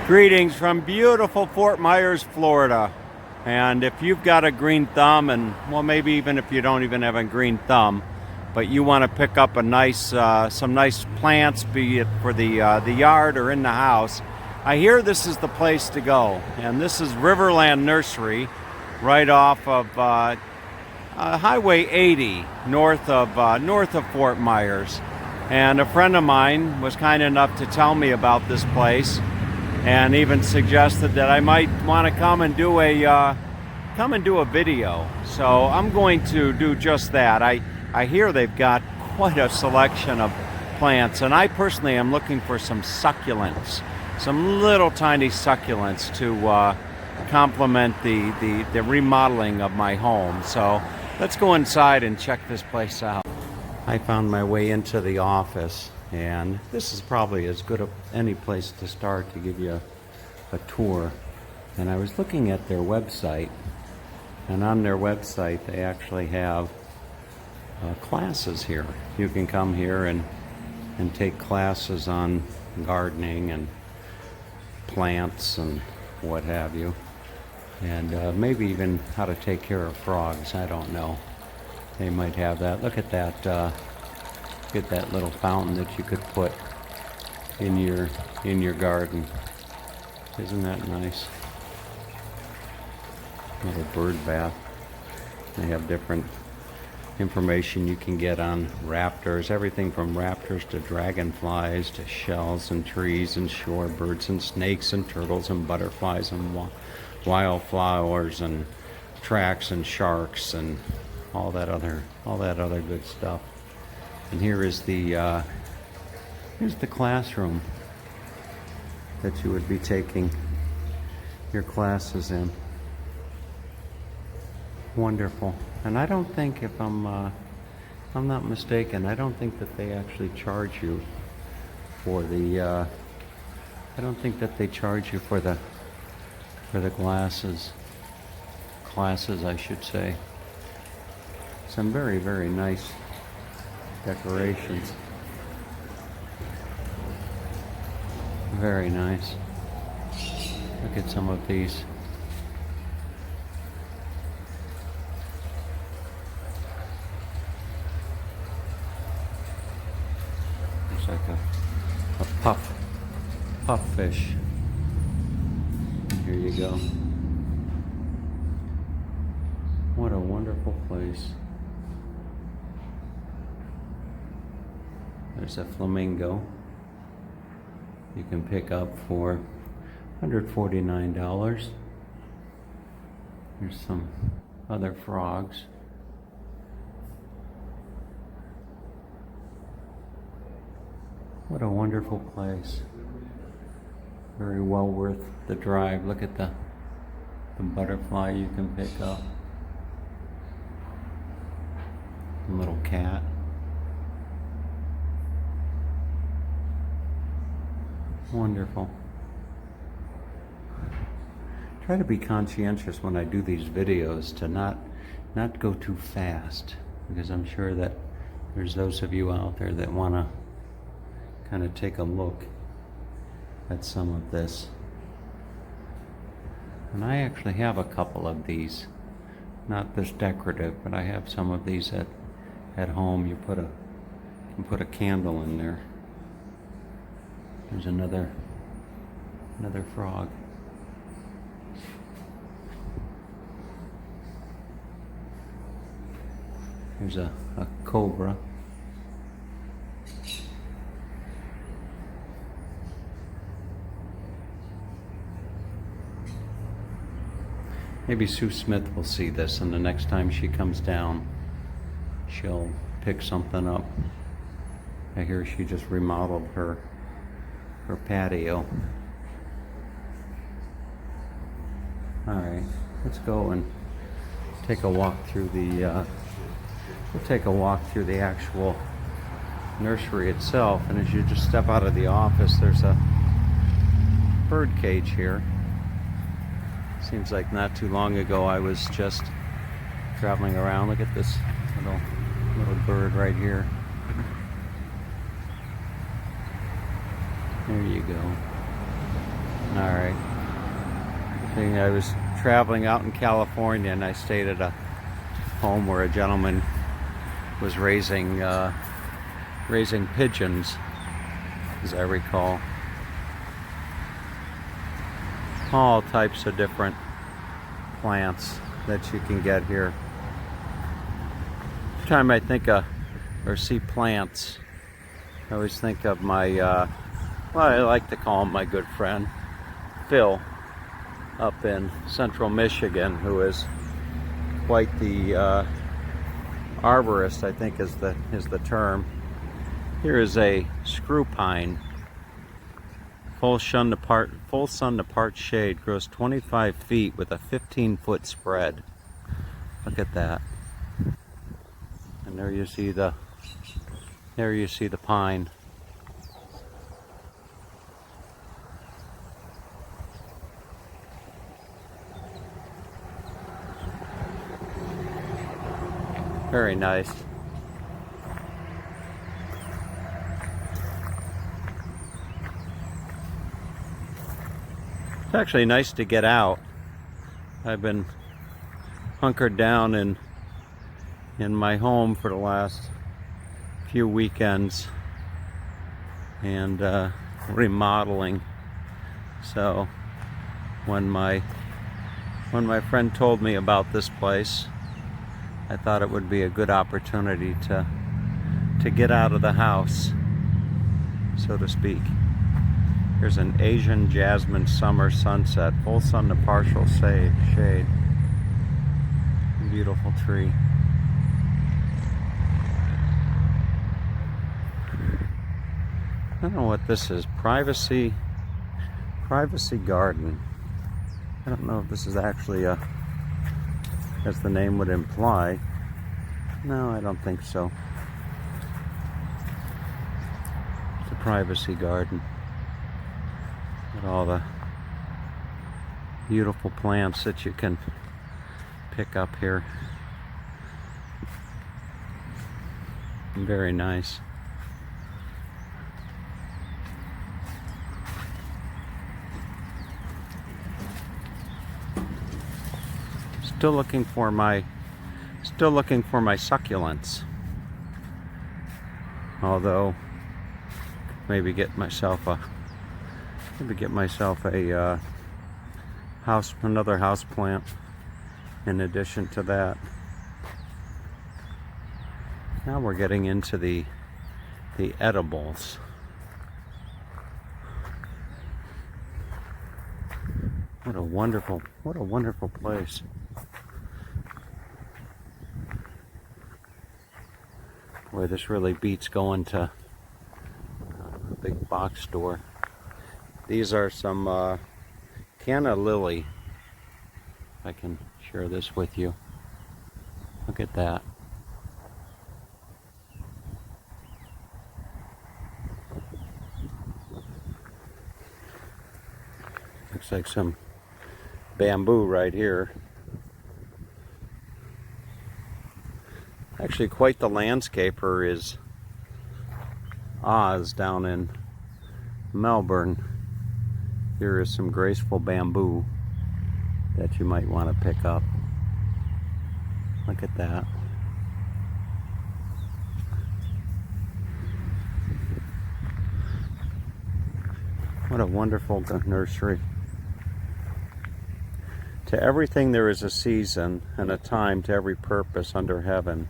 Greetings from beautiful Fort Myers, Florida. And if you've got a green thumb, and well, maybe even if you don't even have a green thumb, but you want to pick up a nice, some nice plants, be it for the yard or in the house, I hear this is the place to go. And this is Riverland Nursery, right off of Highway 80, north of Fort Myers. And a friend of mine was kind enough to tell me about this place, and even suggested that I might want to come and do a video. So I'm going to do just that. I hear they've got quite a selection of plants, and I personally am looking for some succulents, some little tiny succulents to complement the remodeling of my home. So let's go inside and check this place out. I found my way into the office, and this is probably as good any place to start to give you a tour. And I was looking at their website, and on their website they actually have classes here. You can come here and take classes on gardening and plants and what have you, and maybe even how to take care of frogs. I don't know. They might have that. Look at that. Get that little fountain that you could put in your garden. Isn't that nice? Little bird bath. They have different information you can get on raptors. Everything from raptors to dragonflies to shells and trees and shorebirds and snakes and turtles and butterflies and wildflowers and tracks and sharks and all that other good stuff. And here is here's the classroom that you would be taking your classes in. Wonderful. And I don't think, if I'm not mistaken, I don't think that they actually charge you for the I don't think that they charge you for the classes, I should say. Some very, very nice decorations. Very nice. Look at some of these. Looks like a puff fish. Here you go. What a wonderful place. There's a flamingo you can pick up for $149. There's some other frogs. What a wonderful place. Very well worth the drive. Look at the butterfly you can pick up. A little cat. Wonderful. Try to be conscientious when I do these videos to not go too fast, because I'm sure that there's those of you out there that want to kind of take a look at some of this. And I actually have a couple of these, not this decorative, but I have some of these at home. You can put a candle in there. There's another frog. There's a cobra. Maybe Sue Smith will see this, and the next time she comes down, she'll pick something up. I hear she just remodeled her patio. All right, let's go and take a walk through the actual nursery itself. And as you just step out of the office, there's a bird cage here. Seems like not too long ago I was just traveling around. Look at this little bird right here. There you go. Alright. I was traveling out in California and I stayed at a home where a gentleman was raising pigeons, as I recall. All types of different plants that you can get here. Every time I think of or see plants, I always think of my, well, I like to call him my good friend, Phil, up in central Michigan, who is quite the arborist, I think is the term. Here is a screw pine. Full sun to part shade, grows 25 feet with a 15-foot spread. Look at that. And there you see the pine. Very nice. It's actually nice to get out. I've been hunkered down in my home for the last few weekends and remodeling. So when my friend told me about this place, I thought it would be a good opportunity to get out of the house, so to speak. Here's an Asian jasmine summer sunset, full sun to partial shade. Beautiful tree. I don't know what this is. Privacy garden. I don't know if this is actually a, as the name would imply. No, I don't think so. It's a privacy garden. With all the beautiful plants that you can pick up here. Very nice. Still looking for my succulents. Although maybe get myself a another house plant in addition to that. Now we're getting into the edibles. What a wonderful place. Boy, this really beats going to a big box store. These are some canna lily. If I can share this with you. Look at that. Looks like some bamboo right here. Actually, quite the landscaper is Oz down in Melbourne. Here is some graceful bamboo that you might want to pick up. Look at that. What a wonderful nursery. To everything there is a season and a time to every purpose under heaven.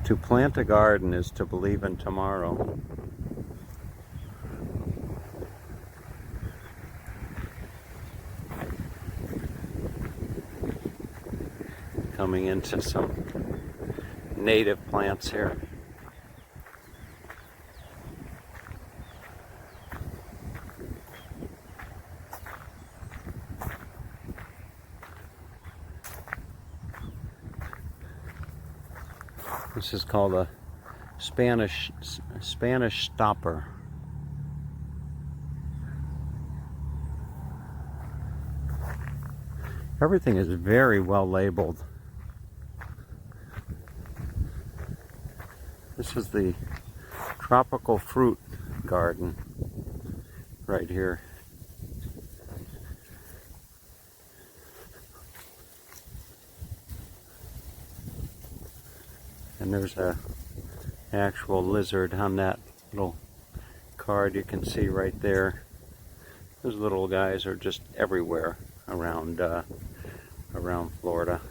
To plant a garden is to believe in tomorrow. Coming into some native plants here. This is called a Spanish stopper. Everything is very well labeled. This is the tropical fruit garden. right here. And there's a actual lizard on that little card you can see right there. Those little guys are just everywhere around around Florida.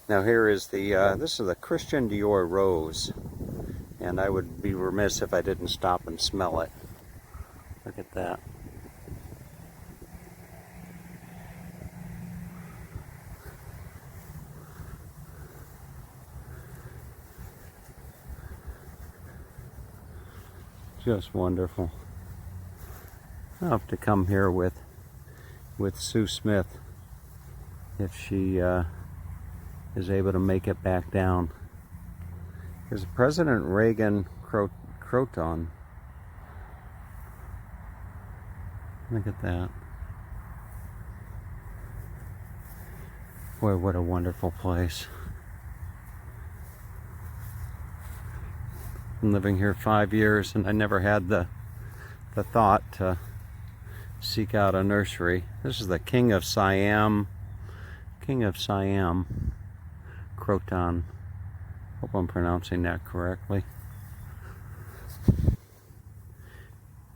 Now here is the this is the Christian Dior rose, and I would be remiss if I didn't stop and smell it. Look at that. Just wonderful. I'll have to come here with Sue Smith if she is able to make it back down. There's President Reagan croton. Look at that. Boy, what a wonderful place. Been living here 5 years, and I never had the thought to seek out a nursery. This is the King of Siam croton. Hope I'm pronouncing that correctly.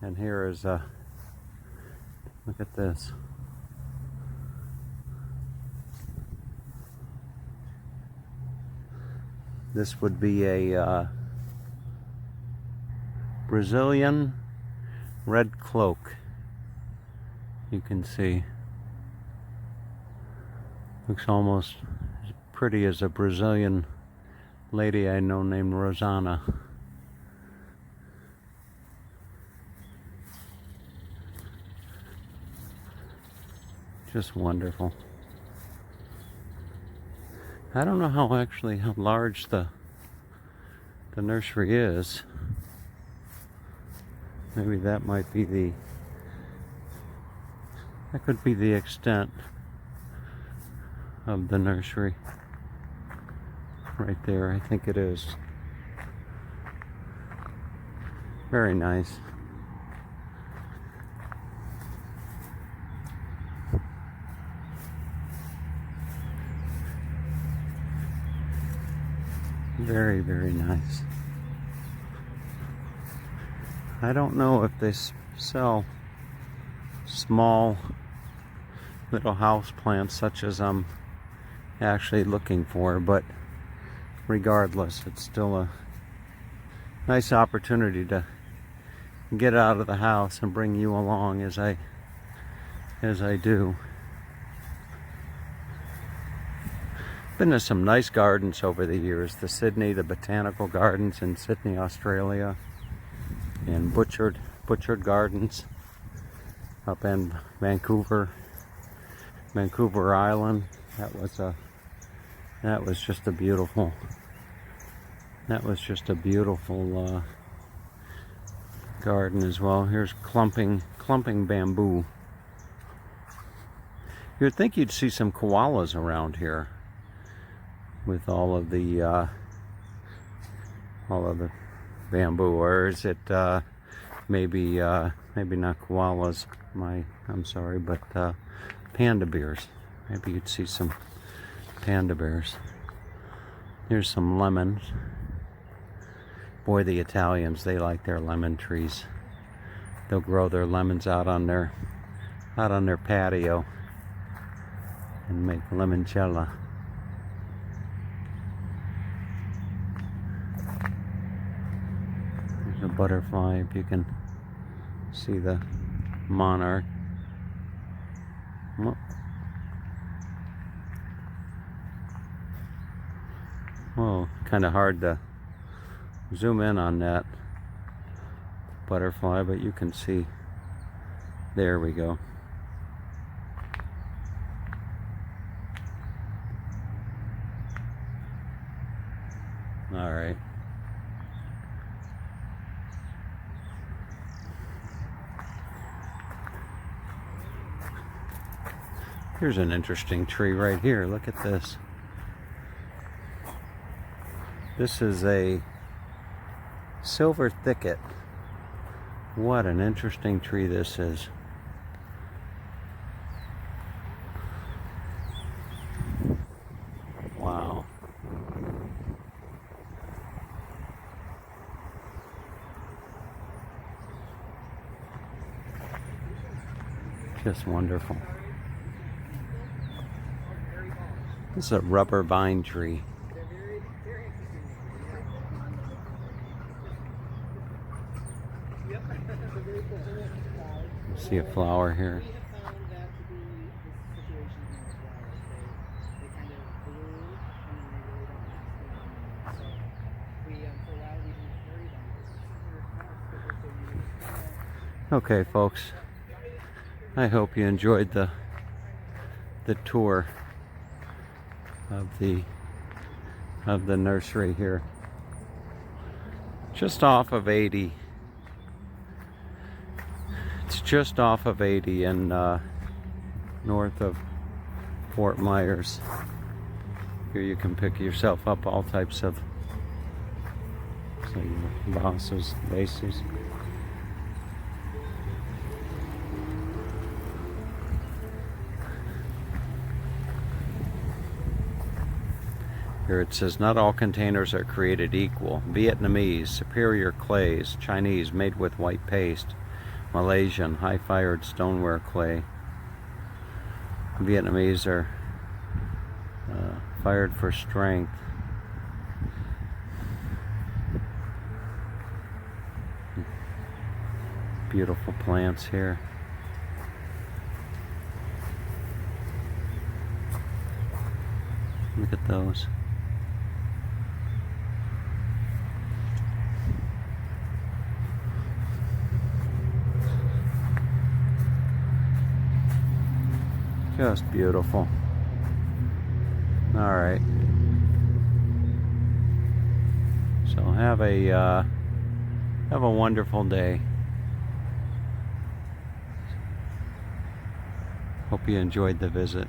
And here is a look at this. This would be a Brazilian red cloak. You can see. Looks almost as pretty as a Brazilian lady I know named Rosanna. Just wonderful. I don't know how large the nursery is. Maybe that might be that could be the extent of the nursery. Right there, I think it is. Very nice. Very, very nice. I don't know if they sell small little house plants such as I'm actually looking for, but regardless, it's still a nice opportunity to get out of the house and bring you along as I do. Been to some nice gardens over the years. The Botanical Gardens in Sydney, Australia, and Butchered Gardens up in Vancouver Island. That was just a beautiful garden as well. Here's clumping bamboo. You'd think you'd see some koalas around here with all of the bamboo, or is it maybe not koalas? I'm sorry, but panda bears. Maybe you'd see some panda bears. Here's some lemons. Boy, the Italians, they like their lemon trees. They'll grow their lemons out on their patio and make limoncello. There's a butterfly, if you can see the monarch. Well, kind of hard to zoom in on that butterfly, but you can see. There we go. All right. Here's an interesting tree right here. Look at this. This is a silver thicket What an interesting tree this is. Wow. Just wonderful. This is a rubber vine tree. See a flower here. Okay, folks, I hope you enjoyed the tour of the nursery here, just off of 80. It's just off of 80 and north of Fort Myers. Here you can pick yourself up all types of vases, vases. Here it says, not all containers are created equal. Vietnamese, superior clays. Chinese, made with white paste. Malaysian, high-fired stoneware clay. Vietnamese are fired for strength. Beautiful plants here. Look at those. Just beautiful. All right. So have a wonderful day. Hope you enjoyed the visit.